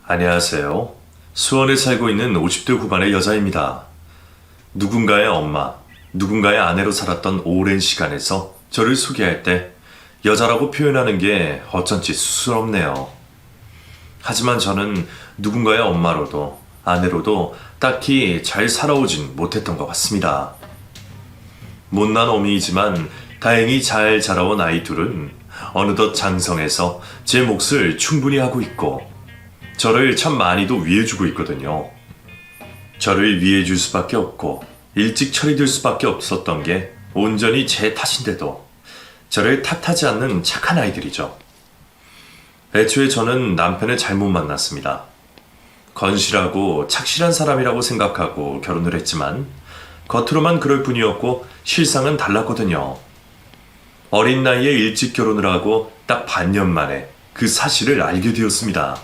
안녕하세요. 수원에 살고 있는 50대 후반의 여자입니다. 누군가의 엄마, 누군가의 아내로 살았던 오랜 시간에서 저를 소개할 때 여자라고 표현하는 게 어쩐지 쑥스럽네요. 하지만 저는 누군가의 엄마로도 아내로도 딱히 잘 살아오진 못했던 것 같습니다. 못난 어미이지만 다행히 잘 자라온 아이 둘은 어느덧 장성해서 제 몫을 충분히 하고 있고 저를 참 많이도 위해주고 있거든요. 저를 위해줄 수밖에 없고 일찍 처리될 수밖에 없었던 게 온전히 제 탓인데도 저를 탓하지 않는 착한 아이들이죠. 애초에 저는 남편을 잘못 만났습니다. 건실하고 착실한 사람이라고 생각하고 결혼을 했지만 겉으로만 그럴 뿐이었고 실상은 달랐거든요. 어린 나이에 일찍 결혼을 하고 딱 반년 만에 그 사실을 알게 되었습니다.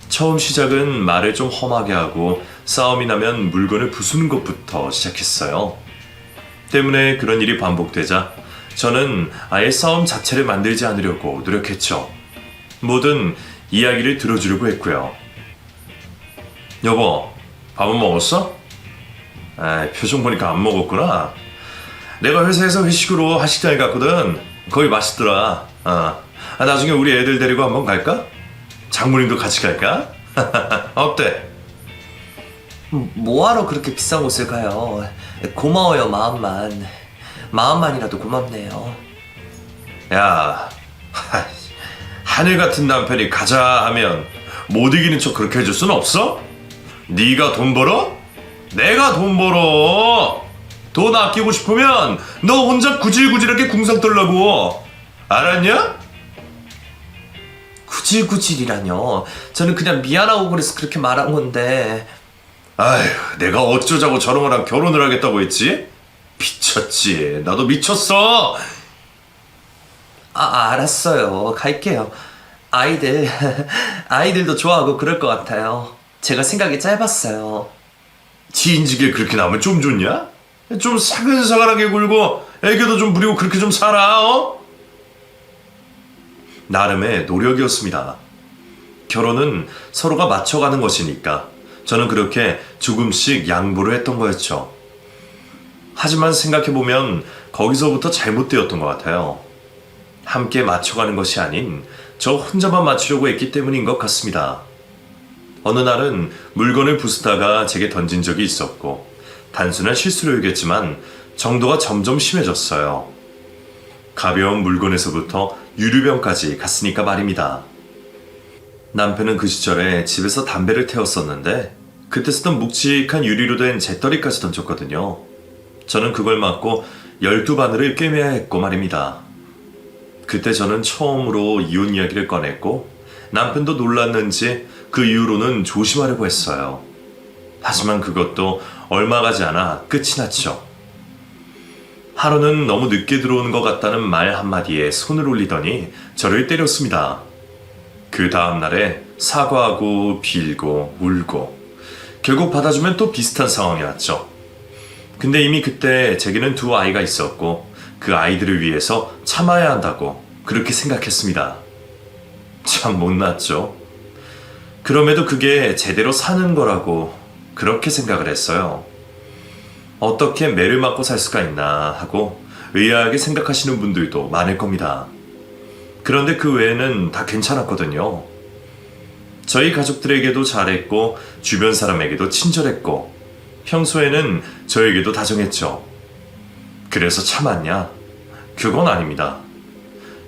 처음 시작은 말을 좀 험하게 하고 싸움이 나면 물건을 부수는 것부터 시작했어요. 때문에 그런 일이 반복되자 저는 아예 싸움 자체를 만들지 않으려고 노력했죠. 뭐든 이야기를 들어주려고 했고요. 여보, 밥은 먹었어? 표정 보니까 안 먹었구나. 내가 회사에서 회식으로 한식당에 갔거든. 거기 맛있더라. 나중에 우리 애들 데리고 한번 갈까? 장모님도 같이 갈까? 어때? 뭐하러 그렇게 비싼 곳을 가요? 고마워요, 마음만. 마음만이라도 고맙네요. 야, 하늘 같은 남편이 가자 하면 못 이기는 척 그렇게 해줄 순 없어? 네가 돈 벌어? 내가 돈 벌어. 돈 아끼고 싶으면 너 혼자 구질구질하게 궁상 떨라고. 알았냐? 구질구질이라뇨. 저는 그냥 미안하고 그래서 그렇게 말한 건데. 아휴, 내가 어쩌자고 저런 거랑 결혼을 하겠다고 했지? 미쳤지. 나도 미쳤어. 알았어요. 갈게요. 아이들도 좋아하고 그럴 것 같아요. 제가 생각이 짧았어요. 지인지게 그렇게 나오면 좀 좋냐? 좀 사근사근하게 굴고 애교도 좀 부리고 그렇게 좀 살아, 어? 나름의 노력이었습니다. 결혼은 서로가 맞춰가는 것이니까 저는 그렇게 조금씩 양보를 했던 거였죠. 하지만 생각해보면 거기서부터 잘못되었던 것 같아요. 함께 맞춰가는 것이 아닌 저 혼자만 맞추려고 했기 때문인 것 같습니다. 어느 날은 물건을 부수다가 제게 던진 적이 있었고 단순한 실수로 여겼지만 정도가 점점 심해졌어요. 가벼운 물건에서부터 유류병까지 갔으니까 말입니다. 남편은 그 시절에 집에서 담배를 태웠었는데 그때 쓰던 묵직한 유리로 된 재떨이까지 던졌거든요. 저는 그걸 맞고 12바늘을 꿰매야 했고 말입니다. 그때 저는 처음으로 이혼 이야기를 꺼냈고 남편도 놀랐는지 그 이후로는 조심하려고 했어요. 하지만 그것도 얼마 가지 않아 끝이 났죠. 하루는 너무 늦게 들어오는 것 같다는 말 한마디에 손을 올리더니 저를 때렸습니다. 그 다음날에 사과하고 빌고 울고 결국 받아주면 또 비슷한 상황이 왔죠. 근데 이미 그때 제게는 두 아이가 있었고 그 아이들을 위해서 참아야 한다고 그렇게 생각했습니다. 참 못났죠. 그럼에도 그게 제대로 사는 거라고 그렇게 생각을 했어요. 어떻게 매를 맞고 살 수가 있나 하고 의아하게 생각하시는 분들도 많을 겁니다. 그런데 그 외에는 다 괜찮았거든요. 저희 가족들에게도 잘했고 주변 사람에게도 친절했고 평소에는 저에게도 다정했죠. 그래서 참았냐? 그건 아닙니다.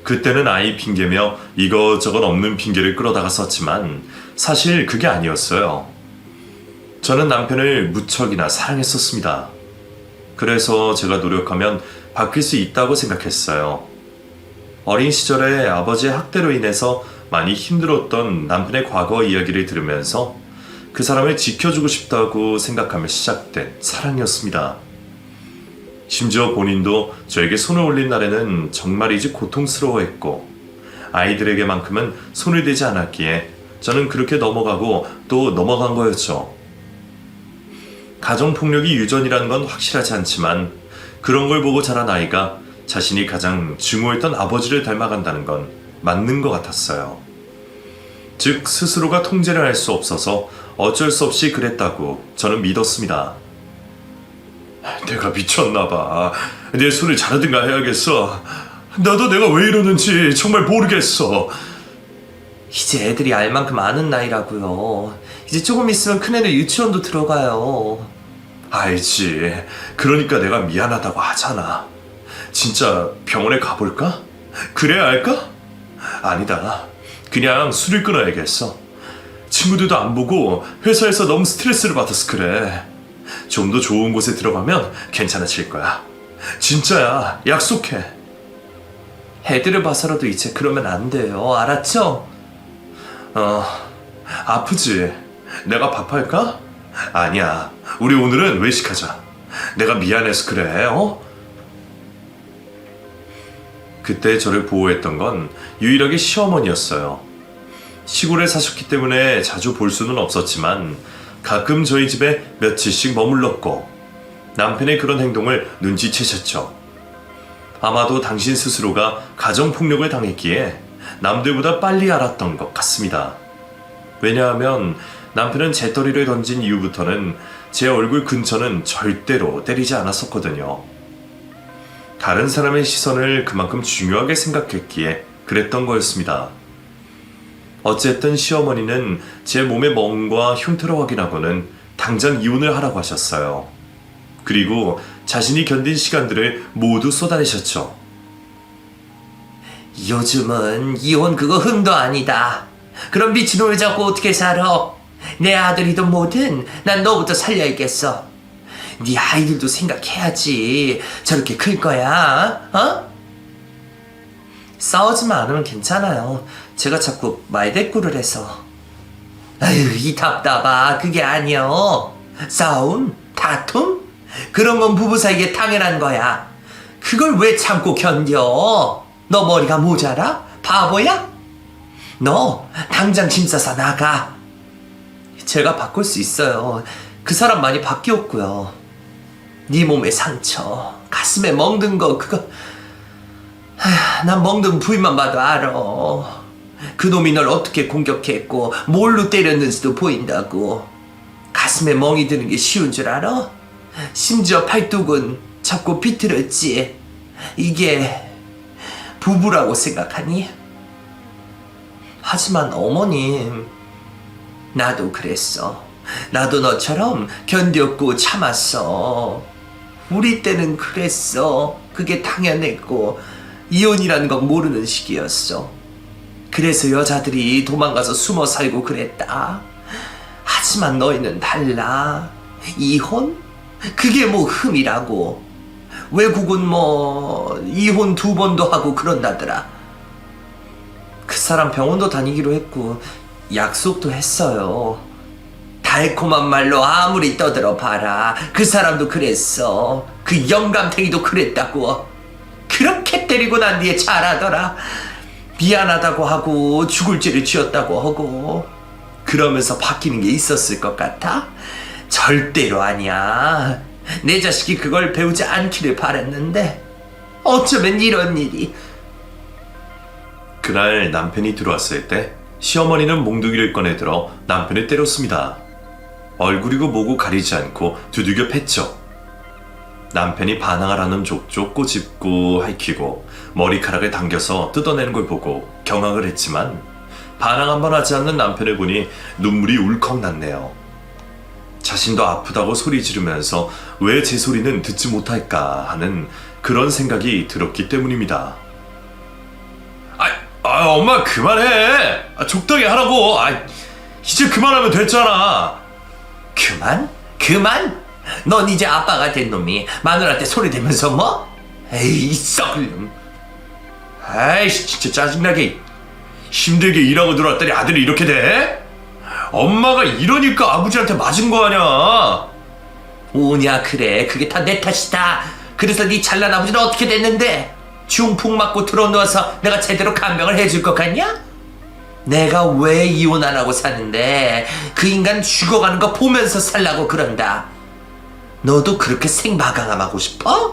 그때는 아이 핑계며 이것저것 없는 핑계를 끌어다가 썼지만 사실 그게 아니었어요. 저는 남편을 무척이나 사랑했었습니다. 그래서 제가 노력하면 바뀔 수 있다고 생각했어요. 어린 시절에 아버지의 학대로 인해서 많이 힘들었던 남편의 과거 이야기를 들으면서 그 사람을 지켜주고 싶다고 생각하며 시작된 사랑이었습니다. 심지어 본인도 저에게 손을 올린 날에는 정말이지 고통스러워했고 아이들에게만큼은 손을 대지 않았기에 저는 그렇게 넘어가고 또 넘어간 거였죠. 가정폭력이 유전이라는 건 확실하지 않지만 그런 걸 보고 자란 아이가 자신이 가장 증오했던 아버지를 닮아간다는 건 맞는 것 같았어요. 즉 스스로가 통제를 할 수 없어서 어쩔 수 없이 그랬다고 저는 믿었습니다. 내가 미쳤나봐. 내 손을 자르든가 해야겠어. 나도 내가 왜 이러는지 정말 모르겠어. 이제 애들이 알 만큼 아는 나이라고요. 이제 조금 있으면 큰애들 유치원도 들어가요. 알지. 그러니까 내가 미안하다고 하잖아. 진짜 병원에 가볼까? 그래야 할까? 아니다. 그냥 술을 끊어야겠어. 친구들도 안 보고 회사에서 너무 스트레스를 받아서 그래. 좀 더 좋은 곳에 들어가면 괜찮아질 거야. 진짜야. 약속해. 애들을 봐서라도 이제 그러면 안 돼요. 알았죠? 아프지? 내가 밥할까? 아니야. 우리 오늘은 외식하자. 내가 미안해서 그래, 어? 그때 저를 보호했던 건 유일하게 시어머니였어요. 시골에 사셨기 때문에 자주 볼 수는 없었지만 가끔 저희 집에 며칠씩 머물렀고 남편의 그런 행동을 눈치채셨죠. 아마도 당신 스스로가 가정폭력을 당했기에 남들보다 빨리 알았던 것 같습니다. 왜냐하면 남편은 재떨이를 던진 이후부터는 제 얼굴 근처는 절대로 때리지 않았었거든요. 다른 사람의 시선을 그만큼 중요하게 생각했기에 그랬던 거였습니다. 어쨌든 시어머니는 제 몸의 멍과 흉터를 확인하고는 당장 이혼을 하라고 하셨어요. 그리고 자신이 견딘 시간들을 모두 쏟아내셨죠. 요즘은 이혼 그거 흥도 아니다. 그럼 미친놈을 잡고 어떻게 살아? 내 아들이든 뭐든 난 너부터 살려야겠어. 네 아이들도 생각해야지. 저렇게 클 거야, 어? 싸우지만 않으면 괜찮아요. 제가 자꾸 말대꾸를 해서. 아유, 이 답답아. 그게 아니여. 싸움? 다툼? 그런 건 부부 사이에 당연한 거야. 그걸 왜 참고 견뎌? 너 머리가 모자라? 바보야? 너 당장 짐 싸서 나가. 제가 바꿀 수 있어요. 그 사람 많이 바뀌었고요. 네 몸에 상처, 가슴에 멍든 거 그거 난 멍든 부위만 봐도 알아. 그놈이 널 어떻게 공격했고 뭘로 때렸는지도 보인다고. 가슴에 멍이 드는 게 쉬운 줄 알아? 심지어 팔뚝은 잡고 비틀었지. 이게 부부라고 생각하니? 하지만 어머님, 나도 그랬어. 나도 너처럼 견뎠고 참았어. 우리 때는 그랬어. 그게 당연했고 이혼이란 건 모르는 시기였어. 그래서 여자들이 도망가서 숨어 살고 그랬다. 하지만 너희는 달라. 이혼? 그게 뭐 흠이라고. 외국은 뭐 이혼 2번도 하고 그런다더라. 그 사람 병원도 다니기로 했고 약속도 했어요. 달콤한 말로 아무리 떠들어 봐라. 그 사람도 그랬어. 그 영감탱이도 그랬다고. 그렇게 때리고 난 뒤에 잘하더라. 미안하다고 하고 죽을 죄를 지었다고 하고. 그러면서 바뀌는 게 있었을 것 같아? 절대로 아니야. 내 자식이 그걸 배우지 않기를 바랬는데 어쩌면 이런 일이. 그날 남편이 들어왔을 때 시어머니는 몽둥이를 꺼내들어 남편을 때렸습니다. 얼굴이고 뭐고 가리지 않고 두들겨 팼죠. 남편이 반항하라는 족족 꼬집고 핥히고 머리카락을 당겨서 뜯어내는 걸 보고 경악을 했지만 반항 한번 하지 않는 남편을 보니 눈물이 울컥 났네요. 자신도 아프다고 소리 지르면서 왜 제 소리는 듣지 못할까 하는 그런 생각이 들었기 때문입니다. 엄마 그만해. 적당히 하라고. 이제 그만하면 됐잖아. 그만? 넌 이제 아빠가 된 놈이 마누라한테 소리 대면서 뭐? 에이 썩을놈. 아이씨 진짜 짜증나게. 힘들게 일하고 들어왔더니 아들이 이렇게 돼? 엄마가 이러니까 아버지한테 맞은 거 아냐. 오냐 그래. 그게 다 내 탓이다. 그래서 네 잘난 아버지는 어떻게 됐는데? 중풍 맞고 들어누워서 내가 제대로 간병을 해줄 것 같냐? 내가 왜 이혼 안 하고 사는데 그 인간 죽어가는 거 보면서 살라고 그런다. 너도 그렇게 생마강함하고 싶어?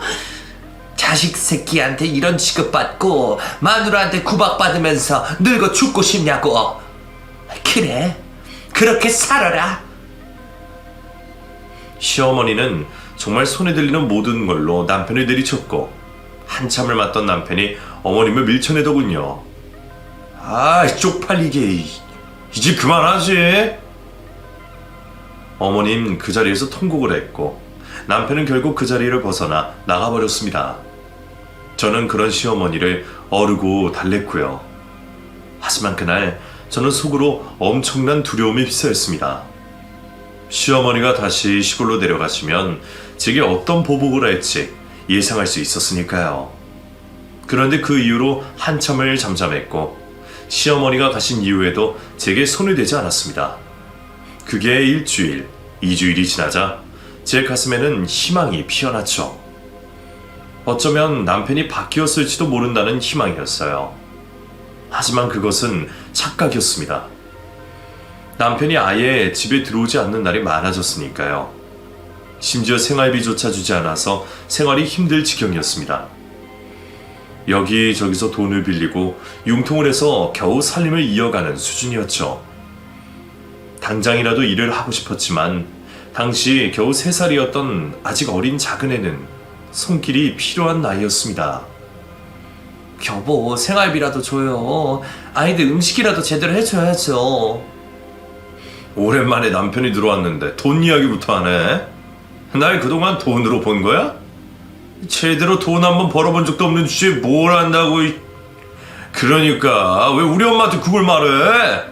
자식 새끼한테 이런 취급받고 마누라한테 구박받으면서 늙어 죽고 싶냐고. 그래, 그렇게 살아라. 시어머니는 정말 손에 들리는 모든 걸로 남편을 내리쳤고 한참을 맞던 남편이 어머님을 밀쳐내더군요. 아, 쪽팔리게. 이제 그만하지. 어머님 그 자리에서 통곡을 했고 남편은 결국 그 자리를 벗어나 나가버렸습니다. 저는 그런 시어머니를 어르고 달랬고요. 하지만 그날 저는 속으로 엄청난 두려움에 휩싸였습니다. 시어머니가 다시 시골로 내려가시면 제게 어떤 보복을 할지 예상할 수 있었으니까요. 그런데 그 이후로 한참을 잠잠했고 시어머니가 가신 이후에도 제게 손을 대지 않았습니다. 그게 일주일, 2주일이 지나자 제 가슴에는 희망이 피어났죠. 어쩌면 남편이 바뀌었을지도 모른다는 희망이었어요. 하지만 그것은 착각이었습니다. 남편이 아예 집에 들어오지 않는 날이 많아졌으니까요. 심지어 생활비조차 주지 않아서 생활이 힘들 지경이었습니다. 여기저기서 돈을 빌리고 융통을 해서 겨우 살림을 이어가는 수준이었죠. 당장이라도 일을 하고 싶었지만 당시 겨우 3살이었던 아직 어린 작은 애는 손길이 필요한 나이였습니다. 여보, 생활비라도 줘요. 아이들 음식이라도 제대로 해줘야죠. 오랜만에 남편이 들어왔는데 돈 이야기부터 하네. 날 그동안 돈으로 본 거야? 제대로 돈 한번 벌어본 적도 없는 주제에 뭘 안다고. 그러니까 왜 우리 엄마한테 그걸 말해?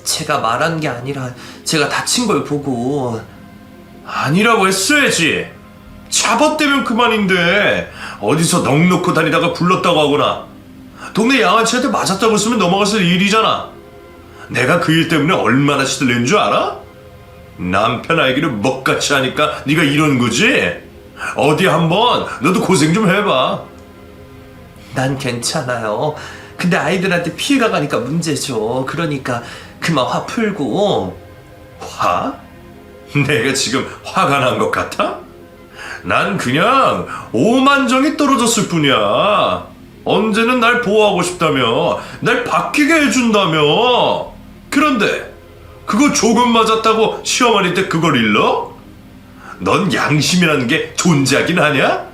제가 말한 게 아니라 제가 다친 걸 보고. 아니라고 했어야지. 잡아떼면 그만인데 어디서 넋 놓고 다니다가 굴렀다고 하거나 동네 양아치한테 맞았다고 했으면 넘어갔을 일이잖아. 내가 그 일 때문에 얼마나 시들린 줄 알아? 남편 알기를 먹같이 하니까 네가 이런 거지? 어디 한번 너도 고생 좀 해봐. 난 괜찮아요. 근데 아이들한테 피해가 가니까 문제죠. 그러니까 그만 화 풀고. 화? 내가 지금 화가 난 것 같아? 난 그냥 오만정이 떨어졌을 뿐이야. 언제는 날 보호하고 싶다며, 날 바뀌게 해준다며. 그런데 그거 조금 맞았다고 시어머니 때 그걸 잃어? 넌 양심이라는 게 존재하긴 하냐?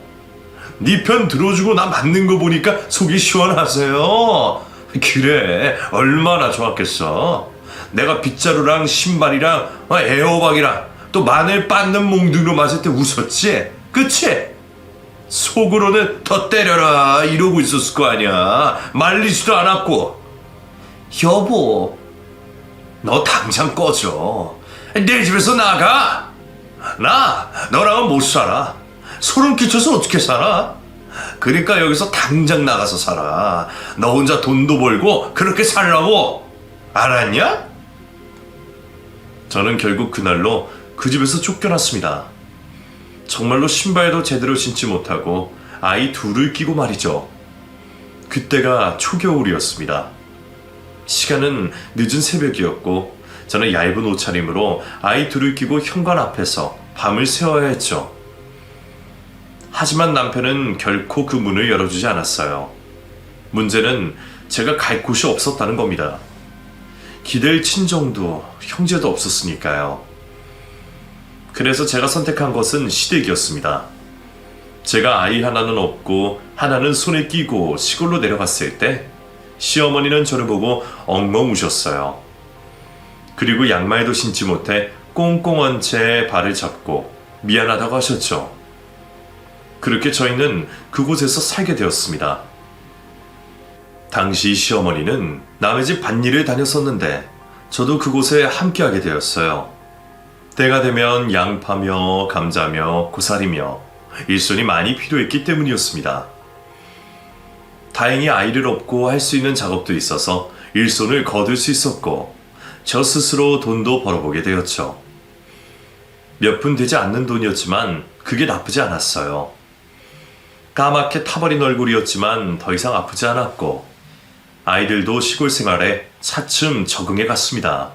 네 편 들어주고 나 맞는 거 보니까 속이 시원하세요. 그래, 얼마나 좋았겠어. 내가 빗자루랑 신발이랑 애호박이랑 또 마늘 빻는 몽둥이로 맞을 때 웃었지? 그치? 속으로는 더 때려라 이러고 있었을 거 아니야. 말리지도 않았고. 여보, 너 당장 꺼져. 내 집에서 나가. 나 너랑은 못 살아. 소름 끼쳐서 어떻게 살아? 그러니까 여기서 당장 나가서 살아. 너 혼자 돈도 벌고 그렇게 살라고. 알았냐? 저는 결국 그날로 그 집에서 쫓겨났습니다. 정말로 신발도 제대로 신지 못하고 아이 둘을 끼고 말이죠. 그때가 초겨울이었습니다. 시간은 늦은 새벽이었고 저는 얇은 옷차림으로 아이 둘을 끼고 현관 앞에서 밤을 새워야 했죠. 하지만 남편은 결코 그 문을 열어주지 않았어요. 문제는 제가 갈 곳이 없었다는 겁니다. 기댈 친정도 형제도 없었으니까요. 그래서 제가 선택한 것은 시댁이었습니다. 제가 아이 하나는 없고 하나는 손에 끼고 시골로 내려갔을 때 시어머니는 저를 보고 엉엉 우셨어요. 그리고 양말도 신지 못해 꽁꽁 언 채 발을 잡고 미안하다고 하셨죠. 그렇게 저희는 그곳에서 살게 되었습니다. 당시 시어머니는 남의 집 밭일을 다녔었는데 저도 그곳에 함께하게 되었어요. 때가 되면 양파며 감자며 고사리며 일손이 많이 필요했기 때문이었습니다. 다행히 아이를 업고 할 수 있는 작업도 있어서 일손을 거둘 수 있었고 저 스스로 돈도 벌어보게 되었죠. 몇 푼 되지 않는 돈이었지만 그게 나쁘지 않았어요. 까맣게 타버린 얼굴이었지만 더 이상 아프지 않았고 아이들도 시골 생활에 차츰 적응해 갔습니다.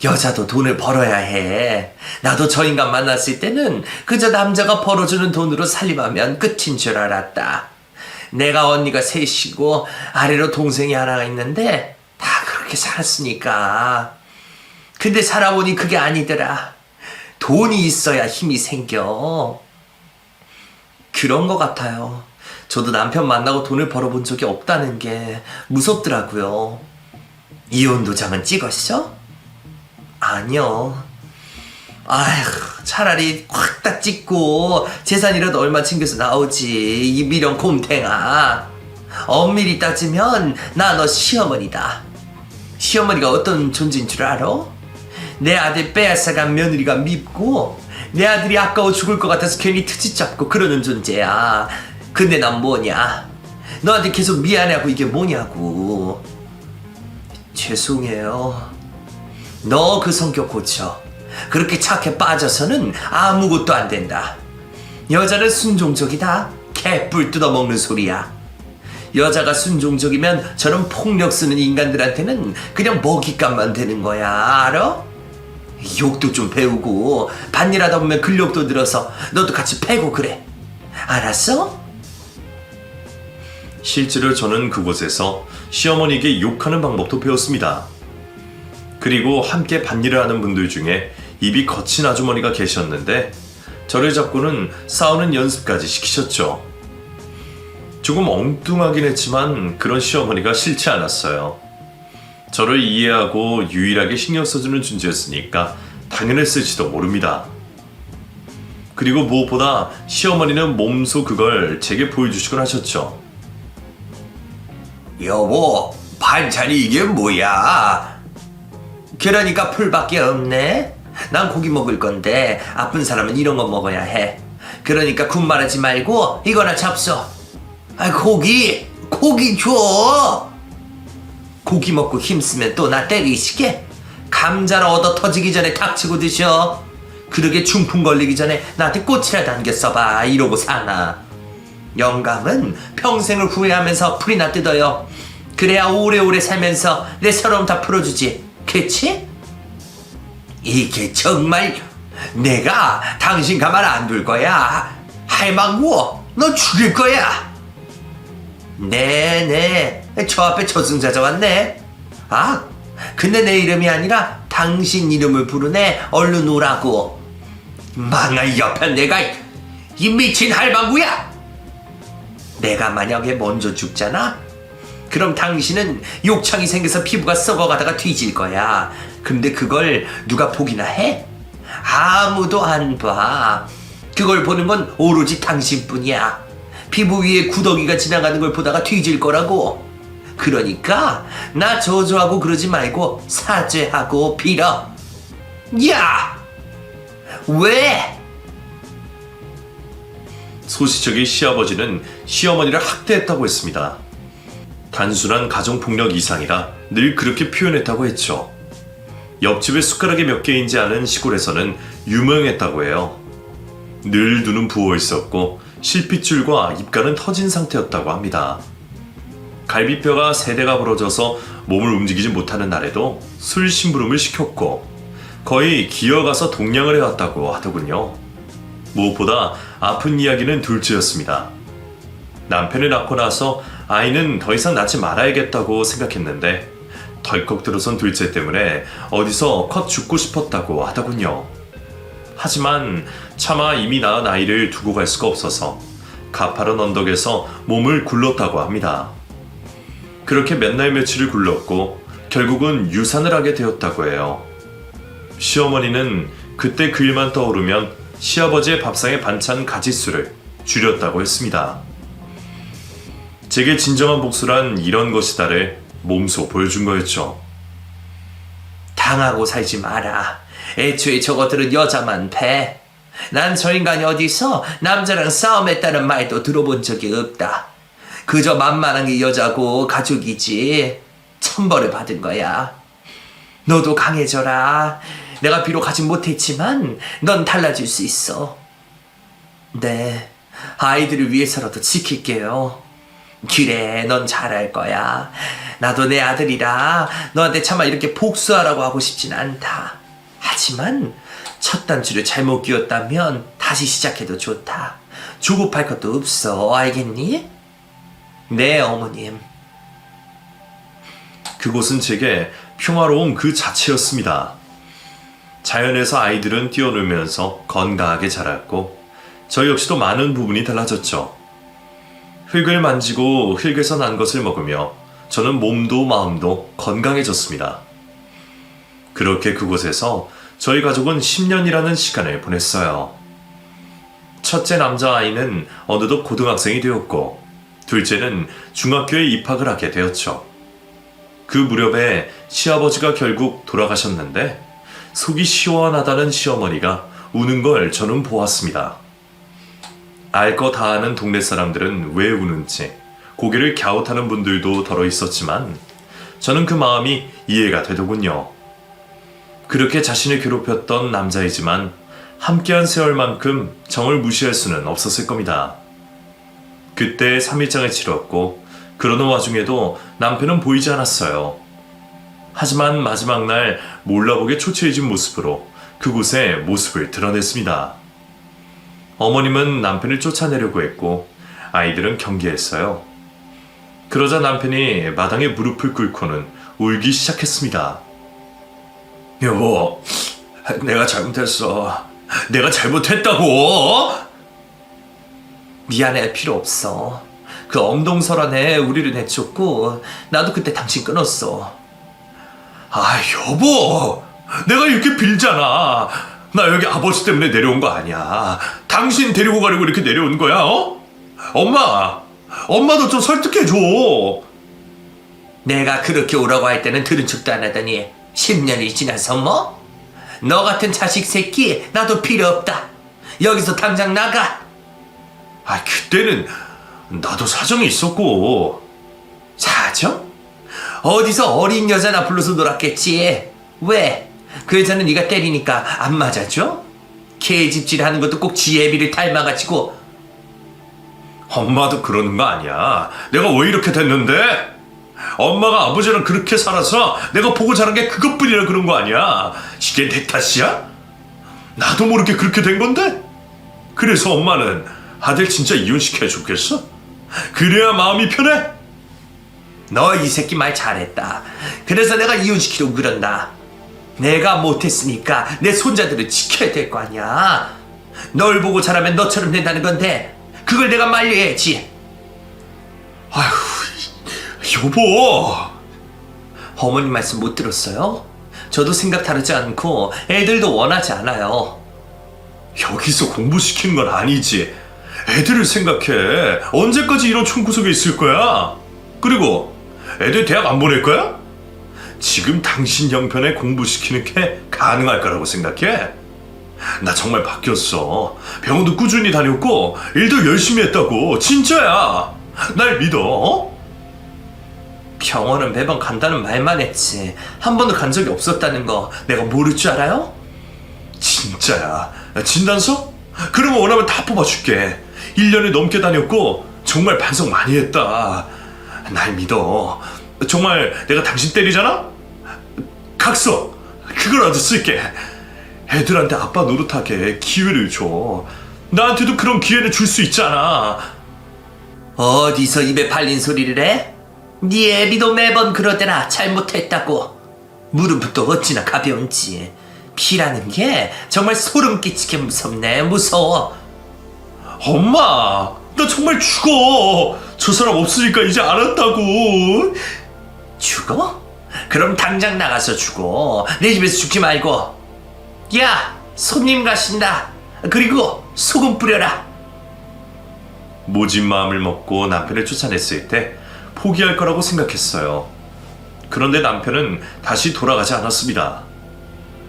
여자도 돈을 벌어야 해. 나도 저 인간 만났을 때는 그저 남자가 벌어주는 돈으로 살림하면 끝인 줄 알았다. 내가 언니가 셋이고 아래로 동생이 하나가 있는데 다 그렇게 살았으니까. 근데 살아보니 그게 아니더라. 돈이 있어야 힘이 생겨. 그런 것 같아요. 저도 남편 만나고 돈을 벌어본 적이 없다는 게 무섭더라고요. 이혼 도장은 찍었어? 아니요. 아휴, 차라리 확 딱 찍고 재산이라도 얼마 챙겨서 나오지. 이 미련 곰탱아. 엄밀히 따지면 나 너 시어머니다. 시어머니가 어떤 존재인 줄 알아? 내 아들 빼앗아간 며느리가 밉고 내 아들이 아까워 죽을 것 같아서 괜히 트집 잡고 그러는 존재야. 근데 난 뭐냐? 너한테 계속 미안해하고 이게 뭐냐고. 죄송해요. 너 그 성격 고쳐. 그렇게 착해 빠져서는 아무것도 안 된다. 여자는 순종적이다. 개뿔 뜯어먹는 소리야. 여자가 순종적이면 저런 폭력 쓰는 인간들한테는 그냥 먹잇감만 되는 거야. 알아? 욕도 좀 배우고 밭일하다 보면 근력도 늘어서 너도 같이 패고 그래. 알았어? 실제로 저는 그곳에서 시어머니에게 욕하는 방법도 배웠습니다. 그리고 함께 밭일을 하는 분들 중에 입이 거친 아주머니가 계셨는데 저를 잡고는 싸우는 연습까지 시키셨죠. 조금 엉뚱하긴 했지만 그런 시어머니가 싫지 않았어요. 저를 이해하고 유일하게 신경 써주는 존재였으니까 당연했을지도 모릅니다. 그리고 무엇보다 시어머니는 몸소 그걸 제게 보여주시곤 하셨죠. 여보, 반찬이 이게 뭐야? 그러니까 풀밖에 없네. 난 고기 먹을 건데 아픈 사람은 이런 거 먹어야 해. 그러니까 군 말하지 말고 이거나 잡숴. 아, 고기 줘. 고기 먹고 힘쓰면 또 나 때리시게? 감자나 얻어 터지기 전에 닥치고 드셔. 그러게 중풍 걸리기 전에 나한테 꽃이라도 안겨 써봐. 이러고 사나. 영감은 평생을 후회하면서 풀이나 뜯어요. 그래야 오래오래 살면서 내 서러움 다 풀어주지. 그치? 이게 정말 내가 당신 가만 안 둘 거야. 할망구 너 죽일 거야. 네네, 저 앞에 저승사자 왔네. 아, 근데 내 이름이 아니라 당신 이름을 부르네. 얼른 오라고. 망할 옆에 내가 이 미친 할망구야. 내가 만약에 먼저 죽잖아? 그럼 당신은 욕창이 생겨서 피부가 썩어가다가 뒤질 거야. 근데 그걸 누가 보기나 해? 아무도 안 봐. 그걸 보는 건 오로지 당신뿐이야. 피부 위에 구더기가 지나가는 걸 보다가 뒤질 거라고. 그러니까 나 저주하고 그러지 말고 사죄하고 빌어. 야! 왜? 소시적인 시아버지는 시어머니를 학대했다고 했습니다. 단순한 가정폭력 이상이라 늘 그렇게 표현했다고 했죠. 옆집에 숟가락이 몇 개인지 아는 시골에서는 유명했다고 해요. 늘 눈은 부어 있었고 실핏줄과 입가는 터진 상태였다고 합니다. 갈비뼈가 세 대가 부러져서 몸을 움직이지 못하는 날에도 술 심부름을 시켰고 거의 기어가서 동냥을 해왔다고 하더군요. 무엇보다 아픈 이야기는 둘째였습니다. 남편을 낳고 나서 아이는 더 이상 낳지 말아야겠다고 생각했는데 덜컥 들어선 둘째 때문에 어디서 컷 죽고 싶었다고 하더군요. 하지만 차마 이미 낳은 아이를 두고 갈 수가 없어서 가파른 언덕에서 몸을 굴렀다고 합니다. 그렇게 몇 날 며칠을 굴렀고 결국은 유산을 하게 되었다고 해요. 시어머니는 그때 그 일만 떠오르면 시아버지의 밥상의 반찬 가짓수를 줄였다고 했습니다. 제게 진정한 복수란 이런 것이다를 몸소 보여준 거였죠. 당하고 살지 마라. 애초에 저것들은 여자만 패. 난 저 인간이 어디서 남자랑 싸움했다는 말도 들어본 적이 없다. 그저 만만한 게 여자고 가족이지. 천벌을 받은 거야. 너도 강해져라. 내가 비록 하진 못했지만 넌 달라질 수 있어. 네, 아이들을 위해서라도 지킬게요. 그래, 넌 잘할 거야. 나도 내 아들이라 너한테 차마 이렇게 복수하라고 하고 싶진 않다. 하지만 첫 단추를 잘못 끼웠다면 다시 시작해도 좋다. 조급할 것도 없어. 알겠니? 네, 어머님. 그곳은 제게 평화로운 그 자체였습니다. 자연에서 아이들은 뛰어놀면서 건강하게 자랐고 저 역시도 많은 부분이 달라졌죠. 흙을 만지고 흙에서 난 것을 먹으며 저는 몸도 마음도 건강해졌습니다. 그렇게 그곳에서 저희 가족은 10년이라는 시간을 보냈어요. 첫째 남자아이는 어느덧 고등학생이 되었고 둘째는 중학교에 입학을 하게 되었죠. 그 무렵에 시아버지가 결국 돌아가셨는데 속이 시원하다는 시어머니가 우는 걸 저는 보았습니다. 알 거 다 아는 동네 사람들은 왜 우는지 고개를 갸웃하는 분들도 더러 있었지만 저는 그 마음이 이해가 되더군요. 그렇게 자신을 괴롭혔던 남자이지만 함께한 세월만큼 정을 무시할 수는 없었을 겁니다. 그때 3일장을 치렀고 그러는 와중에도 남편은 보이지 않았어요. 하지만 마지막 날 몰라보게 초췌해진 모습으로 그곳에 모습을 드러냈습니다. 어머님은 남편을 쫓아내려고 했고 아이들은 경계했어요. 그러자 남편이 마당에 무릎을 꿇고는 울기 시작했습니다. 여보, 내가 잘못했어. 내가 잘못했다고! 미안해할 필요 없어. 그 엄동설한에 우리를 내쫓고 나도 그때 당신 끊었어. 아, 여보! 내가 이렇게 빌잖아. 나 여기 아버지 때문에 내려온 거 아니야. 당신 데리고 가려고 이렇게 내려온 거야, 어? 엄마도 좀 설득해줘. 내가 그렇게 오라고 할 때는 들은 척도 안 하더니 10년이 지나서 뭐? 너 같은 자식 새끼 나도 필요 없다. 여기서 당장 나가. 아, 그때는 나도 사정이 있었고. 사정? 어디서 어린 여자나 불러서 놀았겠지. 왜? 그 여자는 네가 때리니까 안 맞아줘? 개집질하는 것도 꼭 지 애비를 닮아가지고. 엄마도 그러는 거 아니야. 내가 왜 이렇게 됐는데? 엄마가 아버지랑 그렇게 살아서 내가 보고 자란 게 그것뿐이라 그런 거 아니야. 이게 내 탓이야? 나도 모르게 그렇게 된 건데? 그래서 엄마는 아들 진짜 이혼시켜야 좋겠어? 그래야 마음이 편해? 너 이 새끼 말 잘했다. 그래서 내가 이혼시키려고 그런다. 내가 못했으니까 내 손자들을 지켜야 될 거 아니야. 널 보고 자라면 너처럼 된다는 건데 그걸 내가 말려야지. 아휴, 여보. 어머님 말씀 못 들었어요? 저도 생각 다르지 않고 애들도 원하지 않아요. 여기서 공부시키는 건 아니지. 애들을 생각해. 언제까지 이런 총구석에 있을 거야? 그리고 애들 대학 안 보낼 거야? 지금 당신 형편에 공부시키는 게 가능할 거라고 생각해? 나 정말 바뀌었어. 병원도 꾸준히 다녔고 일도 열심히 했다고. 진짜야. 날 믿어. 어? 병원은 매번 간다는 말만 했지 한 번도 간 적이 없었다는 거 내가 모를 줄 알아요? 진짜야. 진단서? 그러면 원하면 다 뽑아줄게. 1년이 넘게 다녔고 정말 반성 많이 했다. 날 믿어. 정말 내가 당신 때리잖아? 각서 그거라도 쓸게. 애들한테 아빠 노릇하게 기회를 줘. 나한테도 그런 기회를 줄 수 있잖아. 어디서 입에 발린 소리를 해? 네 애비도 매번 그러더라. 잘못했다고. 무릎부터 어찌나 가벼운지. 피라는 게 정말 소름 끼치게 무섭네. 무서워. 엄마, 나 정말 죽어. 저 사람 없으니까 이제 알았다고. 죽어? 그럼 당장 나가서 죽어. 내 집에서 죽지 말고. 야, 손님 가신다. 그리고 소금 뿌려라. 모진 마음을 먹고 남편을 쫓아냈을 때 포기할 거라고 생각했어요. 그런데 남편은 다시 돌아가지 않았습니다.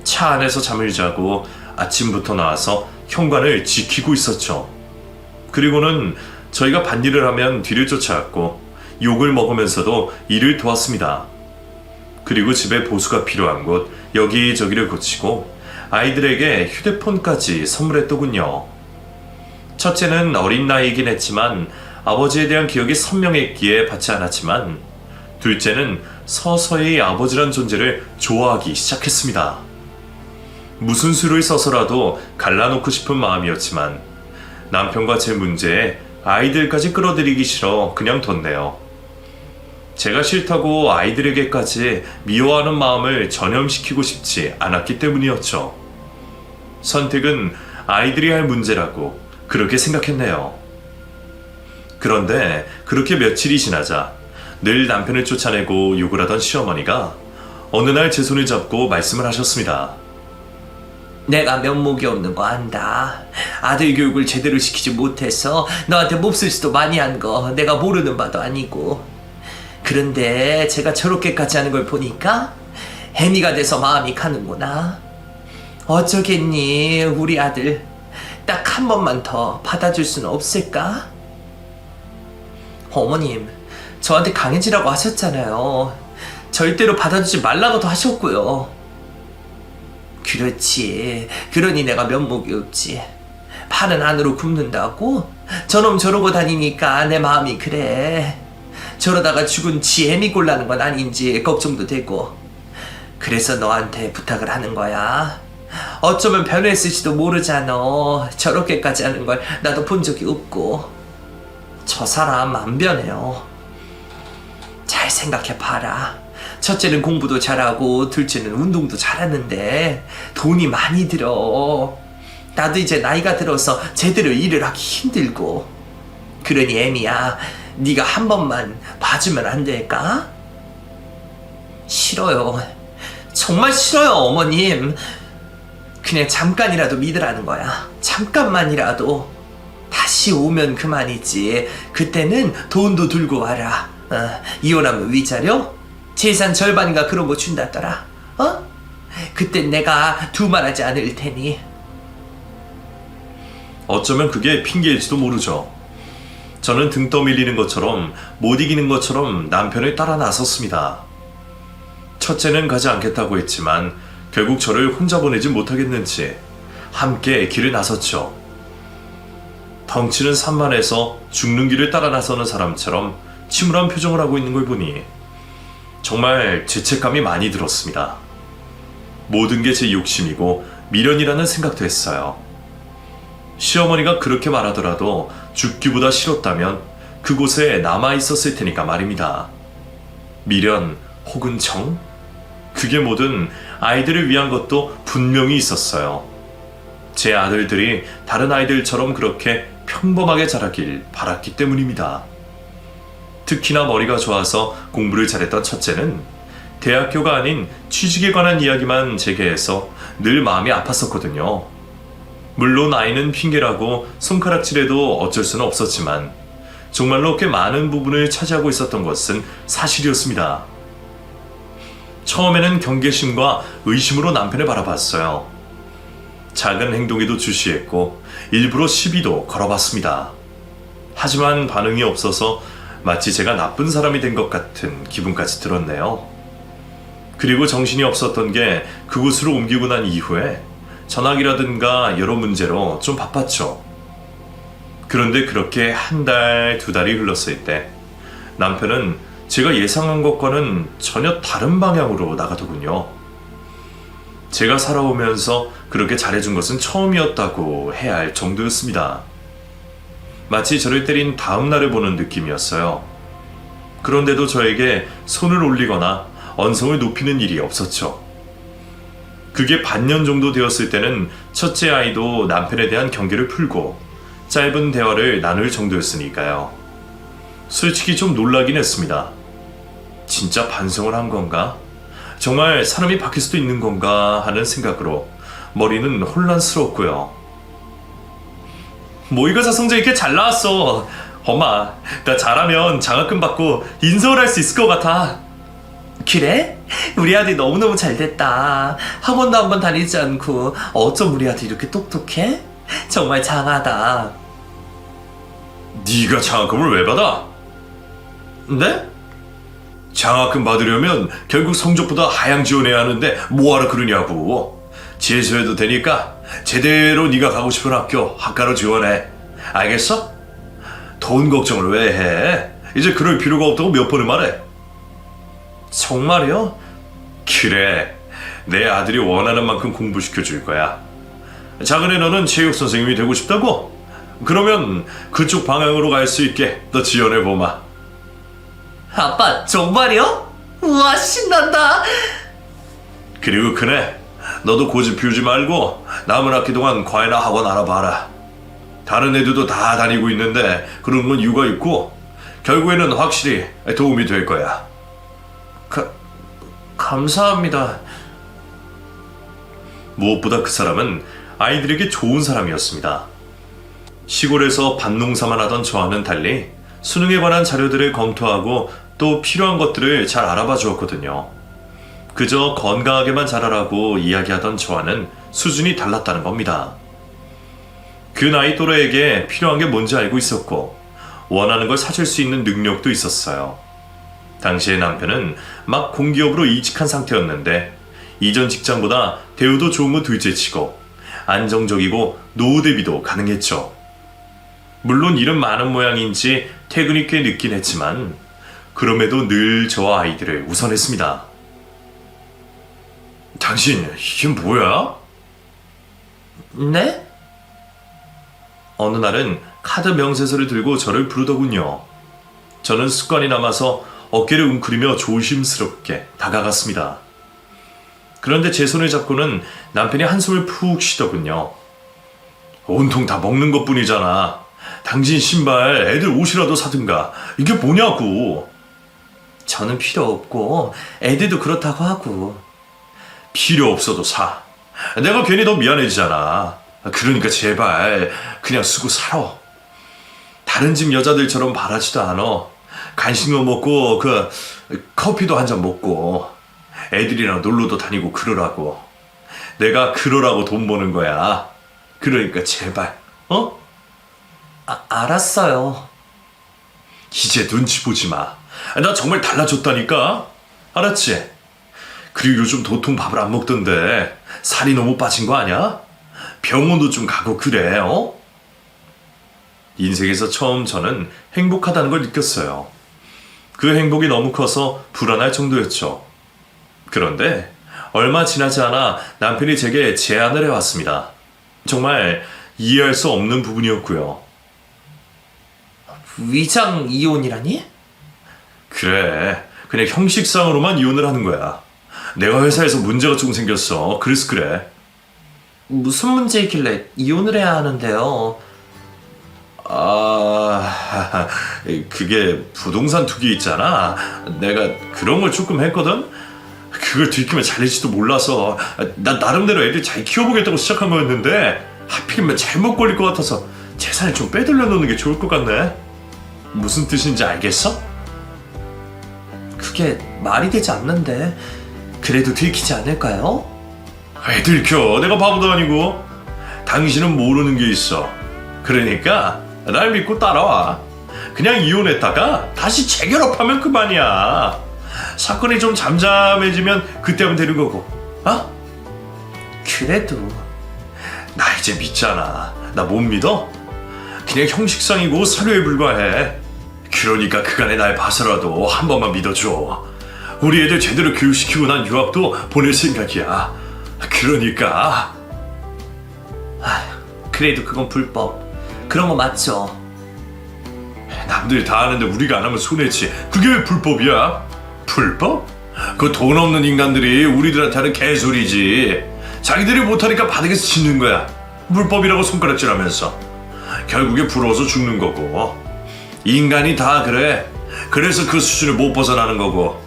차 안에서 잠을 자고 아침부터 나와서 현관을 지키고 있었죠. 그리고는 저희가 밭일을 하면 뒤를 쫓아왔고 욕을 먹으면서도 일을 도왔습니다. 그리고 집에 보수가 필요한 곳 여기저기를 고치고 아이들에게 휴대폰까지 선물했더군요. 첫째는 어린 나이이긴 했지만 아버지에 대한 기억이 선명했기에 받지 않았지만 둘째는 서서히 아버지란 존재를 좋아하기 시작했습니다. 무슨 수를 써서라도 갈라놓고 싶은 마음이었지만 남편과 제 문제에 아이들까지 끌어들이기 싫어 그냥 뒀네요. 제가 싫다고 아이들에게까지 미워하는 마음을 전염시키고 싶지 않았기 때문이었죠. 선택은 아이들이 할 문제라고 그렇게 생각했네요. 그런데 그렇게 며칠이 지나자 늘 남편을 쫓아내고 욕을 하던 시어머니가 어느 날 제 손을 잡고 말씀을 하셨습니다. 내가 면목이 없는 거 안다. 아들 교육을 제대로 시키지 못해서 너한테 몹쓸 짓도 많이 한 거 내가 모르는 바도 아니고. 그런데 제가 저렇게까지 하는 걸 보니까 애미가 돼서 마음이 가는구나. 어쩌겠니, 우리 아들. 딱 한 번만 더 받아줄 수는 없을까? 어머님, 저한테 강해지라고 하셨잖아요. 절대로 받아주지 말라고도 하셨고요. 그렇지. 그러니 내가 면목이 없지. 팔은 안으로 굽는다고? 저놈 저러고 다니니까 내 마음이 그래. 저러다가 죽은 지 애미 꼴나는 건 아닌지 걱정도 되고. 그래서 너한테 부탁을 하는 거야. 어쩌면 변했을지도 모르잖아. 저렇게까지 하는 걸 나도 본 적이 없고. 저 사람 안 변해요. 잘 생각해봐라. 첫째는 공부도 잘하고 둘째는 운동도 잘하는데 돈이 많이 들어. 나도 이제 나이가 들어서 제대로 일을 하기 힘들고. 그러니 애미야, 네가 한 번만 봐주면 안 될까? 싫어요. 정말 싫어요, 어머님. 그냥 잠깐이라도 믿으라는 거야. 잠깐만이라도. 다시 오면 그만이지. 그때는 돈도 들고 와라. 이혼하면 위자료? 재산 절반인가 그런 거 준다더라. 그땐 내가 두말하지 않을 테니. 어쩌면 그게 핑계일지도 모르죠. 저는 등 떠밀리는 것처럼 못 이기는 것처럼 남편을 따라 나섰습니다. 첫째는 가지 않겠다고 했지만 결국 저를 혼자 보내지 못하겠는지 함께 길을 나섰죠. 덩치는 산만해서 죽는 길을 따라 나서는 사람처럼 침울한 표정을 하고 있는 걸 보니 정말 죄책감이 많이 들었습니다. 모든 게 제 욕심이고 미련이라는 생각도 했어요. 시어머니가 그렇게 말하더라도 죽기보다 싫었다면 그곳에 남아있었을 테니까 말입니다. 미련 혹은 정? 그게 뭐든 아이들을 위한 것도 분명히 있었어요. 제 아들들이 다른 아이들처럼 그렇게 평범하게 자라길 바랐기 때문입니다. 특히나 머리가 좋아서 공부를 잘했던 첫째는 대학교가 아닌 취직에 관한 이야기만 제게 해서 늘 마음이 아팠었거든요. 물론 아이는 핑계라고 손가락질해도 어쩔 수는 없었지만 정말로 꽤 많은 부분을 차지하고 있었던 것은 사실이었습니다. 처음에는 경계심과 의심으로 남편을 바라봤어요. 작은 행동에도 주시했고 일부러 시비도 걸어봤습니다. 하지만 반응이 없어서 마치 제가 나쁜 사람이 된 것 같은 기분까지 들었네요. 그리고 정신이 없었던 게 그곳으로 옮기고 난 이후에 전학이라든가 여러 문제로 좀 바빴죠. 그런데 그렇게 한 달, 두 달이 흘렀을 때 남편은 제가 예상한 것과는 전혀 다른 방향으로 나가더군요. 제가 살아오면서 그렇게 잘해준 것은 처음이었다고 해야 할 정도였습니다. 마치 저를 때린 다음 날을 보는 느낌이었어요. 그런데도 저에게 손을 올리거나 언성을 높이는 일이 없었죠. 그게 반년 정도 되었을 때는 첫째 아이도 남편에 대한 경계를 풀고 짧은 대화를 나눌 정도였으니까요. 솔직히 좀 놀라긴 했습니다. 진짜 반성을 한 건가? 정말 사람이 바뀔 수도 있는 건가 하는 생각으로 머리는 혼란스러웠고요. 모의고사 성적 이렇게 잘 나왔어. 엄마, 나 잘하면 장학금 받고 인서울 할 수 있을 것 같아. 그래? 우리 아들이 너무너무 잘 됐다. 학원도 한번 다니지 않고 어쩜 우리 아들이 이렇게 똑똑해? 정말 장하다. 네가 장학금을 왜 받아? 네? 장학금 받으려면 결국 성적보다 하향 지원해야 하는데 뭐하러 그러냐고. 재수해도 되니까 제대로 네가 가고 싶은 학과로 지원해. 알겠어? 돈 걱정을 왜 해? 이제 그럴 필요가 없다고 몇 번을 말해. 정말요? 그래, 내 아들이 원하는 만큼 공부시켜줄 거야. 작은애 너는 체육 선생님이 되고 싶다고? 그러면 그쪽 방향으로 갈 수 있게 너 지원해보마. 아빠, 정말이요? 우와, 신난다. 그리고 그네, 너도 고집 피우지 말고 남은 학기 동안 과외나 학원 알아봐라. 다른 애들도 다 다니고 있는데 그런 건 이유가 있고 결국에는 확실히 도움이 될 거야. 감사합니다. 무엇보다 그 사람은 아이들에게 좋은 사람이었습니다. 시골에서 밭농사만 하던 저와는 달리 수능에 관한 자료들을 검토하고 또 필요한 것들을 잘 알아봐 주었거든요. 그저 건강하게만 자라라고 이야기하던 저와는 수준이 달랐다는 겁니다. 그 나이 또래에게 필요한 게 뭔지 알고 있었고 원하는 걸 사줄 수 있는 능력도 있었어요. 당시의 남편은 막 공기업으로 이직한 상태였는데 이전 직장보다 대우도 좋은 건 둘째치고 안정적이고 노후 대비도 가능했죠. 물론 일은 많은 모양인지 퇴근이 꽤 늦긴 했지만 그럼에도 늘 저와 아이들을 우선했습니다. 당신 이게 뭐야? 네? 어느 날은 카드 명세서를 들고 저를 부르더군요. 저는 습관이 남아서 어깨를 웅크리며 조심스럽게 다가갔습니다. 그런데 제 손을 잡고는 남편이 한숨을 푹 쉬더군요. 온통 다 먹는 것뿐이잖아. 당신 신발, 애들 옷이라도 사든가. 이게 뭐냐고. 저는 필요 없고 애들도 그렇다고 하고. 필요 없어도 사. 내가 괜히 더 미안해지잖아. 그러니까 제발 그냥 쓰고 살아. 다른 집 여자들처럼 바라지도 않아. 간식도 먹고 커피도 한 잔 먹고 애들이랑 놀러도 다니고 그러라고. 내가 그러라고 돈 버는 거야. 그러니까 제발. 알았어요. 이제 눈치 보지 마. 나 정말 달라졌다니까. 알았지? 그리고 요즘 도통 밥을 안 먹던데 살이 너무 빠진 거 아니야? 병원도 좀 가고 그래. 인생에서 처음 저는 행복하다는 걸 느꼈어요. 그 행복이 너무 커서 불안할 정도였죠. 그런데 얼마 지나지 않아 남편이 제게 제안을 해왔습니다. 정말 이해할 수 없는 부분이었고요. 위장 이혼이라니? 그래, 그냥 형식상으로만 이혼을 하는 거야. 내가 회사에서 문제가 좀 생겼어. 그래서 그래. 무슨 문제이길래 이혼을 해야 하는데요? 그게 부동산 투기 있잖아. 내가 그런 걸 조금 했거든? 그걸 들키면 잘릴지도 몰라서 나 나름대로 애들 잘 키워보겠다고 시작한 거였는데 하필이면 잘못 걸릴 것 같아서 재산을 좀 빼돌려 놓는 게 좋을 것 같네. 무슨 뜻인지 알겠어? 그게 말이 되지 않는데 그래도 들키지 않을까요? 왜 들켜? 내가 바보도 아니고. 당신은 모르는 게 있어. 그러니까 날 믿고 따라와. 그냥 이혼했다가 다시 재결합하면 그만이야. 사건이 좀 잠잠해지면 그때 하면 되는 거고. 그래도 나 이제 믿잖아. 나 못 믿어? 그냥 형식상이고 사료에 불과해. 그러니까 그간에 날 봐서라도 한 번만 믿어줘. 우리 애들 제대로 교육시키고 난 유학도 보낼 생각이야. 그러니까. 그래도 그건 불법. 그런 거 맞죠? 남들 다 하는데 우리가 안 하면 손해지. 그게 왜 불법이야? 불법? 그 돈 없는 인간들이 우리들한테 하는 개소리지. 자기들이 못하니까 바닥에서 짖는 거야. 불법이라고 손가락질하면서. 결국에 부러워서 죽는 거고. 인간이 다 그래. 그래서 그 수준을 못 벗어나는 거고.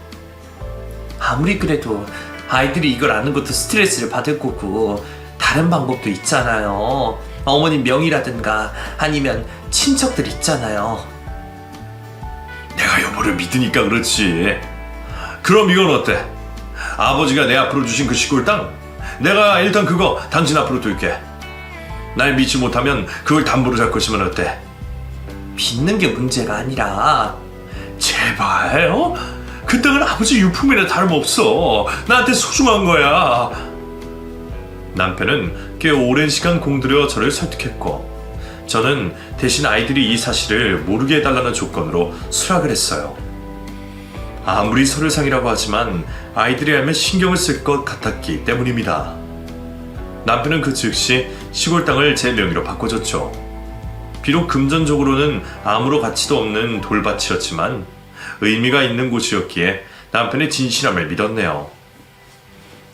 아무리 그래도 아이들이 이걸 아는 것도 스트레스를 받을 거고 다른 방법도 있잖아요. 어머님 명의라든가 아니면 친척들 있잖아요. 내가 여보를 믿으니까 그렇지. 그럼 이건 어때? 아버지가 내 앞으로 주신 그 시골 땅, 내가 일단 그거 당신 앞으로 둘게. 날 믿지 못하면 그걸 담보로 잡고 있으면 어때? 믿는 게 문제가 아니라 제발, 그 땅은 아버지 유품이나 다름없어. 나한테 소중한 거야. 남편은 꽤 오랜 시간 공들여 저를 설득했고 저는 대신 아이들이 이 사실을 모르게 해달라는 조건으로 수락을 했어요. 아무리 서류상이라고 하지만 아이들이 알면 신경을 쓸 것 같았기 때문입니다. 남편은 그 즉시 시골 땅을 제 명의로 바꿔줬죠. 비록 금전적으로는 아무런 가치도 없는 돌밭이었지만 의미가 있는 곳이었기에 남편의 진실함을 믿었네요.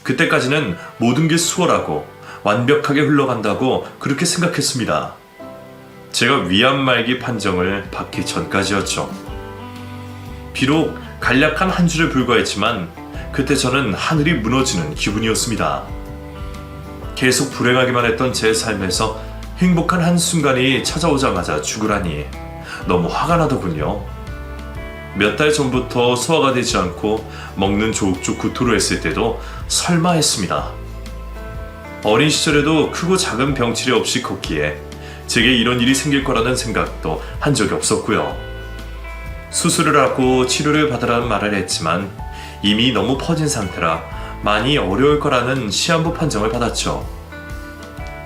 그때까지는 모든 게 수월하고 완벽하게 흘러간다고 그렇게 생각했습니다. 제가 위안 말기 판정을 받기 전까지였죠. 비록 간략한 한 주에 불과했지만 그때 저는 하늘이 무너지는 기분이었습니다. 계속 불행하기만 했던 제 삶에서 행복한 한순간이 찾아오자마자 죽으라니 너무 화가 나더군요. 몇 달 전부터 소화가 되지 않고 먹는 족족 구토를 했을 때도 설마 했습니다. 어린 시절에도 크고 작은 병치레 없이 컸기에 제게 이런 일이 생길 거라는 생각도 한 적이 없었고요. 수술을 하고 치료를 받으라는 말을 했지만 이미 너무 퍼진 상태라 많이 어려울 거라는 시한부 판정을 받았죠.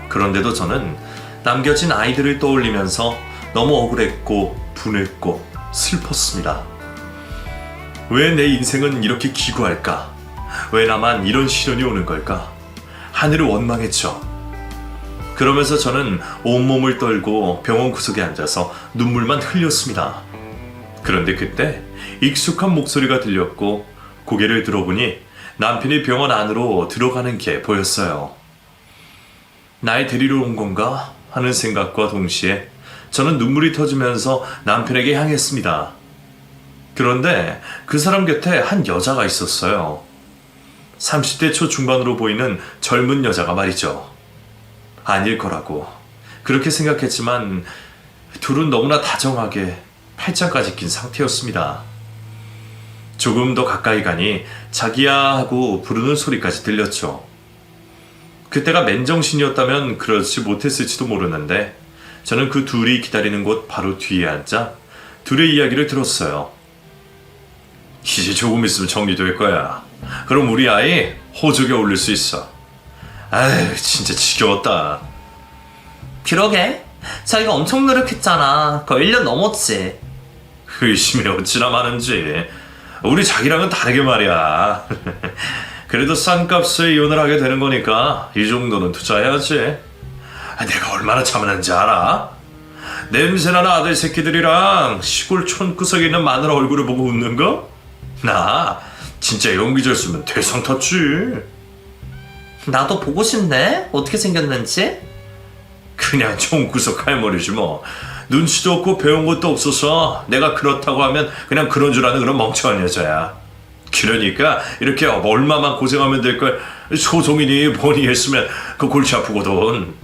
그런데도 저는 남겨진 아이들을 떠올리면서 너무 억울했고 분했고 슬펐습니다. 왜 내 인생은 이렇게 기구할까? 왜 나만 이런 시련이 오는 걸까? 하늘을 원망했죠. 그러면서 저는 온몸을 떨고 병원 구석에 앉아서 눈물만 흘렸습니다. 그런데 그때 익숙한 목소리가 들렸고 고개를 들어보니 남편이 병원 안으로 들어가는 게 보였어요. 날 데리러 온 건가 하는 생각과 동시에 저는 눈물이 터지면서 남편에게 향했습니다. 그런데 그 사람 곁에 한 여자가 있었어요. 30대 초중반으로 보이는 젊은 여자가 말이죠. 아닐 거라고 그렇게 생각했지만 둘은 너무나 다정하게 팔짱까지 낀 상태였습니다. 조금 더 가까이 가니 자기야 하고 부르는 소리까지 들렸죠. 그때가 맨정신이었다면 그렇지 못했을지도 모르는데 저는 그 둘이 기다리는 곳 바로 뒤에 앉아 둘의 이야기를 들었어요. 이제 조금 있으면 정리될 거야. 그럼 우리 아이 호적에 올릴 수 있어. 아휴 진짜 지겨웠다. 그러게. 자기가 엄청 노력했잖아. 거의 1년 넘었지. 의심이 어찌나 많은지. 우리 자기랑은 다르게 말이야. 그래도 싼 값에 이혼을 하게 되는 거니까 이 정도는 투자해야지. 내가 얼마나 참았는지 알아? 냄새나는 아들 새끼들이랑 시골 촌구석에 있는 마누라 얼굴을 보고 웃는 거? 나 진짜 연기자였으면 대상 탔지. 나도 보고 싶네. 어떻게 생겼는지. 그냥 촌구석 할머니지 뭐. 눈치도 없고 배운 것도 없어서 내가 그렇다고 하면 그냥 그런 줄 아는 그런 멍청한 여자야. 그러니까 이렇게 얼마만 고생하면 될 걸 소송이니 뭐니 했으면 그 골치 아프거든.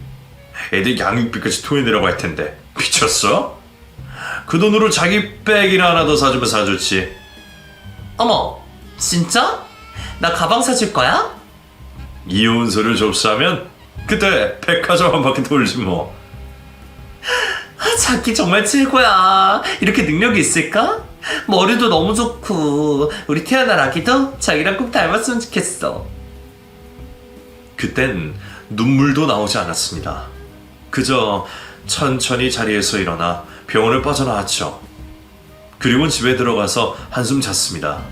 애들 양육비까지 토해내라고 할 텐데 미쳤어? 그 돈으로 자기 백이나 하나 더 사주면 사줬지. 어머, 진짜? 나 가방 사줄 거야? 이혼서를 접수하면 그때 백화점 한 바퀴 돌지 뭐. 자기 정말 최고야. 이렇게 능력이 있을까? 머리도 너무 좋고 우리 태어날 아기도 자기랑 꼭 닮았으면 좋겠어. 그땐 눈물도 나오지 않았습니다. 그저 천천히 자리에서 일어나 병원을 빠져나왔죠. 그리고 집에 들어가서 한숨 잤습니다.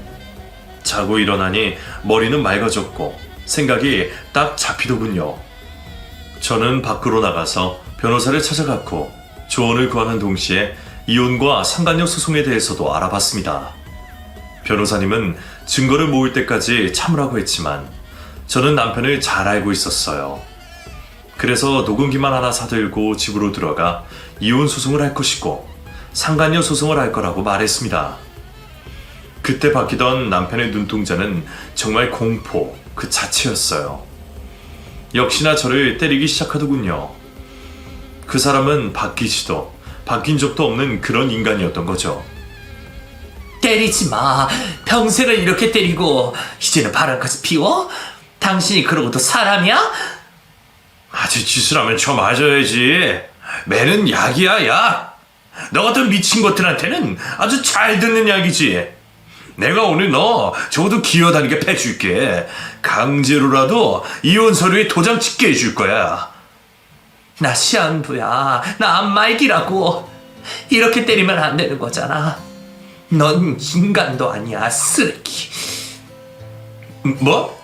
자고 일어나니 머리는 맑아졌고 생각이 딱 잡히더군요. 저는 밖으로 나가서 변호사를 찾아갔고 조언을 구하는 동시에 이혼과 상간녀 소송에 대해서도 알아봤습니다. 변호사님은 증거를 모을 때까지 참으라고 했지만 저는 남편을 잘 알고 있었어요. 그래서 녹음기만 하나 사들고 집으로 들어가 이혼 소송을 할 것이고 상간녀 소송을 할 거라고 말했습니다. 그때 바뀌던 남편의 눈동자는 정말 공포 그 자체였어요. 역시나 저를 때리기 시작하더군요. 그 사람은 바뀌지도 바뀐 적도 없는 그런 인간이었던 거죠. 때리지 마. 평생을 이렇게 때리고 이제는 바람까지 피워? 당신이 그러고도 사람이야? 아주 짓을 하면 쳐 맞아야지. 매는 약이야 약. 너 같은 미친 것들한테는 아주 잘 듣는 약이지. 내가 오늘 너 적어도 기어다니게 패줄게. 강제로라도 이혼 서류에 도장 찍게 해줄 거야. 나 시한부야. 나 안말기라고. 이렇게 때리면 안 되는 거잖아. 넌 인간도 아니야, 쓰레기. 뭐?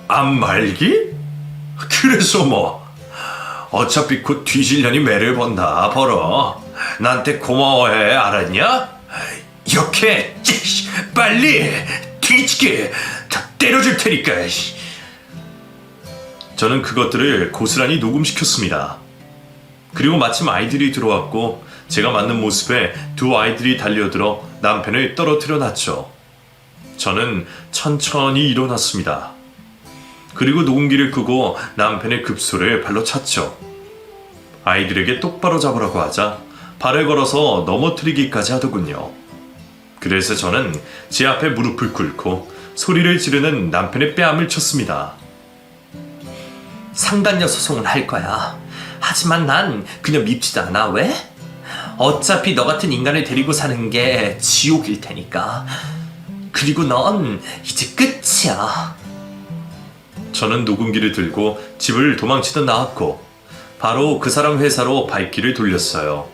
안말기? 그래서 뭐? 어차피 곧 뒤질년이 매를 번다 벌어. 나한테 고마워해 알았냐? 이렇게 빨리 뒤지게 다 때려줄 테니까. 저는 그것들을 고스란히 녹음시켰습니다. 그리고 마침 아이들이 들어왔고 제가 맞는 모습에 두 아이들이 달려들어 남편을 떨어뜨려 놨죠. 저는 천천히 일어났습니다. 그리고 녹음기를 끄고 남편의 급소를 발로 찼죠. 아이들에게 똑바로 잡으라고 하자 발을 걸어서 넘어뜨리기까지 하더군요. 그래서 저는 제 앞에 무릎을 꿇고 소리를 지르는 남편의 뺨을 쳤습니다. 상간녀 소송은 할 거야. 하지만 난 그녀 밉지도 않아. 왜? 어차피 너 같은 인간을 데리고 사는 게 지옥일 테니까. 그리고 넌 이제 끝이야. 저는 녹음기를 들고 집을 도망치듯 나왔고 바로 그 사람 회사로 발길을 돌렸어요.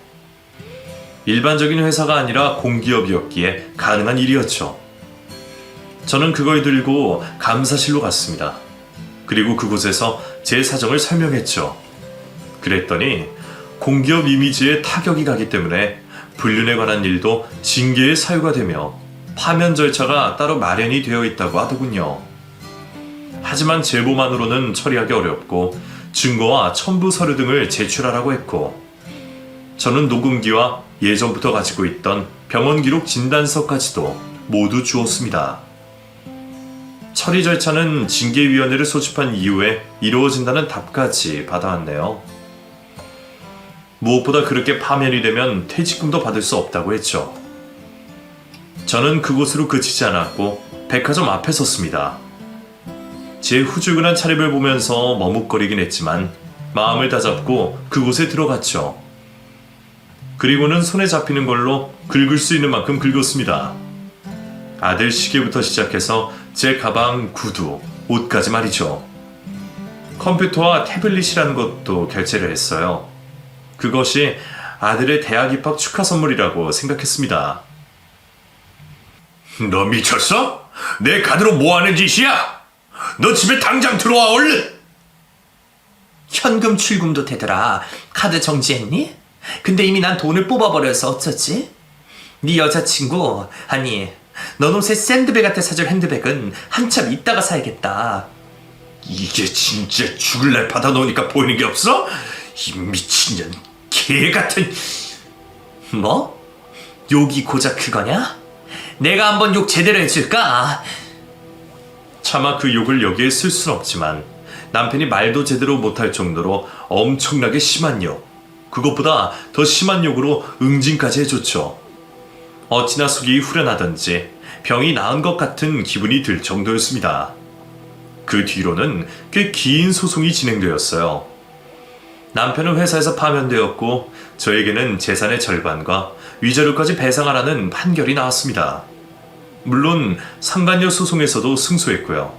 일반적인 회사가 아니라 공기업이었기에 가능한 일이었죠. 저는 그걸 들고 감사실로 갔습니다. 그리고 그곳에서 제 사정을 설명했죠. 그랬더니 공기업 이미지에 타격이 가기 때문에 불륜에 관한 일도 징계의 사유가 되며 파면 절차가 따로 마련이 되어 있다고 하더군요. 하지만 제보만으로는 처리하기 어렵고 증거와 첨부 서류 등을 제출하라고 했고 저는 녹음기와 예전부터 가지고 있던 병원 기록 진단서까지도 모두 주었습니다. 처리 절차는 징계위원회를 소집한 이후에 이루어진다는 답까지 받아왔네요. 무엇보다 그렇게 파면이 되면 퇴직금도 받을 수 없다고 했죠. 저는 그곳으로 그치지 않았고 백화점 앞에 섰습니다. 제 후줄근한 차림을 보면서 머뭇거리긴 했지만 마음을 다잡고 그곳에 들어갔죠. 그리고는 손에 잡히는 걸로 긁을 수 있는 만큼 긁었습니다. 아들 시계부터 시작해서 제 가방, 구두, 옷까지 말이죠. 컴퓨터와 태블릿이라는 것도 결제를 했어요. 그것이 아들의 대학 입학 축하 선물이라고 생각했습니다. 너 미쳤어? 내 카드로 뭐 하는 짓이야? 너 집에 당장 들어와 얼른! 현금 출금도 되더라. 카드 정지했니? 근데 이미 난 돈을 뽑아버려서 어쩌지? 네 여자친구, 아니 넌 옷에 샌드백한테 사줄 핸드백은 한참 있다가 사야겠다. 이게 진짜 죽을 날 받아놓으니까 보이는 게 없어? 이 미친년 개 같은. 뭐? 욕이 고작 그거냐? 내가 한번 욕 제대로 해줄까? 차마 그 욕을 여기에 쓸 순 없지만 남편이 말도 제대로 못할 정도로 엄청나게 심한 욕, 그것보다 더 심한 욕으로 응징까지 해줬죠. 어찌나 속이 후련하던지 병이 나은 것 같은 기분이 들 정도였습니다. 그 뒤로는 꽤 긴 소송이 진행되었어요. 남편은 회사에서 파면되었고 저에게는 재산의 절반과 위자료까지 배상하라는 판결이 나왔습니다. 물론 상간녀 소송에서도 승소했고요.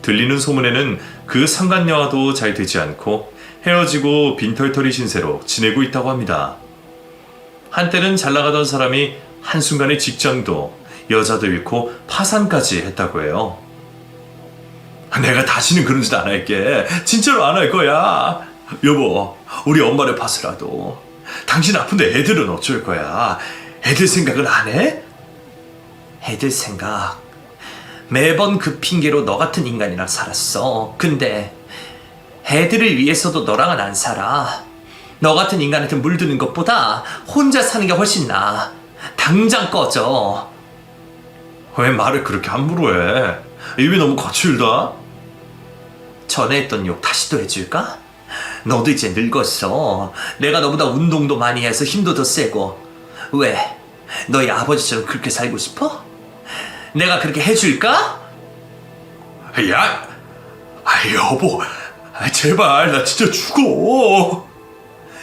들리는 소문에는 그 상간녀와도 잘 되지 않고 헤어지고 빈털터리 신세로 지내고 있다고 합니다. 한때는 잘 나가던 사람이 한순간에 직장도 여자도 잃고 파산까지 했다고 해요. 내가 다시는 그런 짓 안 할게. 진짜로 안 할 거야. 여보, 우리 엄마를 봐서라도. 당신 아픈데 애들은 어쩔 거야. 애들 생각은 안 해? 애들 생각. 매번 그 핑계로 너 같은 인간이랑 살았어. 근데 애들을 위해서도 너랑은 안 살아. 너 같은 인간한테 물드는 것보다 혼자 사는 게 훨씬 나아. 당장 꺼져. 왜 말을 그렇게 함부로 해? 입이 너무 거칠다. 전에 했던 욕 다시 또 해줄까? 너도 이제 늙었어. 내가 너보다 운동도 많이 해서 힘도 더 세고. 왜? 너희 아버지처럼 그렇게 살고 싶어? 내가 그렇게 해줄까? 야! 여보, 제발 나 진짜 죽어.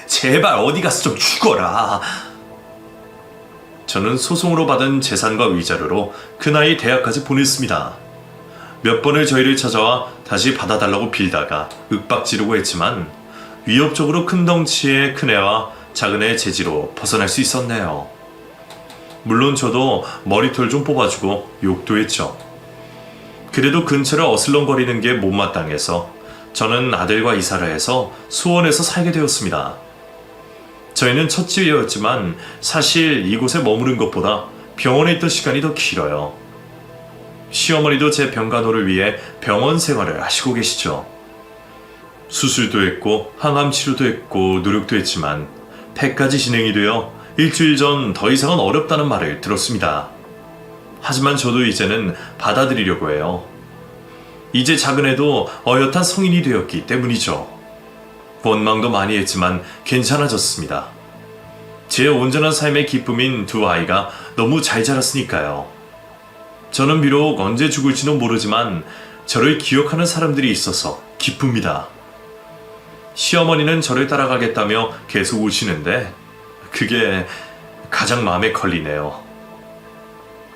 제발 어디 가서 좀 죽어라. 저는 소송으로 받은 재산과 위자료로 그 나이 대학까지 보냈습니다. 몇 번을 저희를 찾아와 다시 받아달라고 빌다가 윽박 지르고 했지만 위협적으로 큰 덩치의 큰애와 작은애의 재지로 벗어날 수 있었네요. 물론 저도 머리털 좀 뽑아주고 욕도 했죠. 그래도 근처를 어슬렁거리는 게 못마땅해서 저는 아들과 이사를 해서 수원에서 살게 되었습니다. 저희는 첫 집이었지만 사실 이곳에 머무른 것보다 병원에 있던 시간이 더 길어요. 시어머니도 제 병간호를 위해 병원 생활을 하시고 계시죠. 수술도 했고 항암 치료도 했고 노력도 했지만 폐까지 진행이 되어 일주일 전 더 이상은 어렵다는 말을 들었습니다. 하지만 저도 이제는 받아들이려고 해요. 이제 작은 애도 어엿한 성인이 되었기 때문이죠. 원망도 많이 했지만 괜찮아졌습니다. 제 온전한 삶의 기쁨인 두 아이가 너무 잘 자랐으니까요. 저는 비록 언제 죽을지는 모르지만 저를 기억하는 사람들이 있어서 기쁩니다. 시어머니는 저를 따라가겠다며 계속 우시는데 그게 가장 마음에 걸리네요.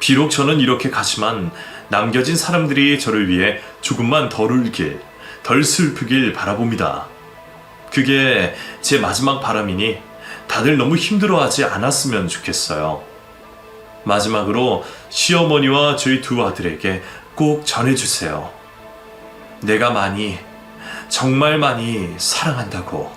비록 저는 이렇게 가지만 남겨진 사람들이 저를 위해 조금만 덜 울길, 덜 슬프길 바라봅니다. 그게 제 마지막 바람이니 다들 너무 힘들어하지 않았으면 좋겠어요. 마지막으로 시어머니와 저희 두 아들에게 꼭 전해주세요. 내가 많이, 정말 많이 사랑한다고.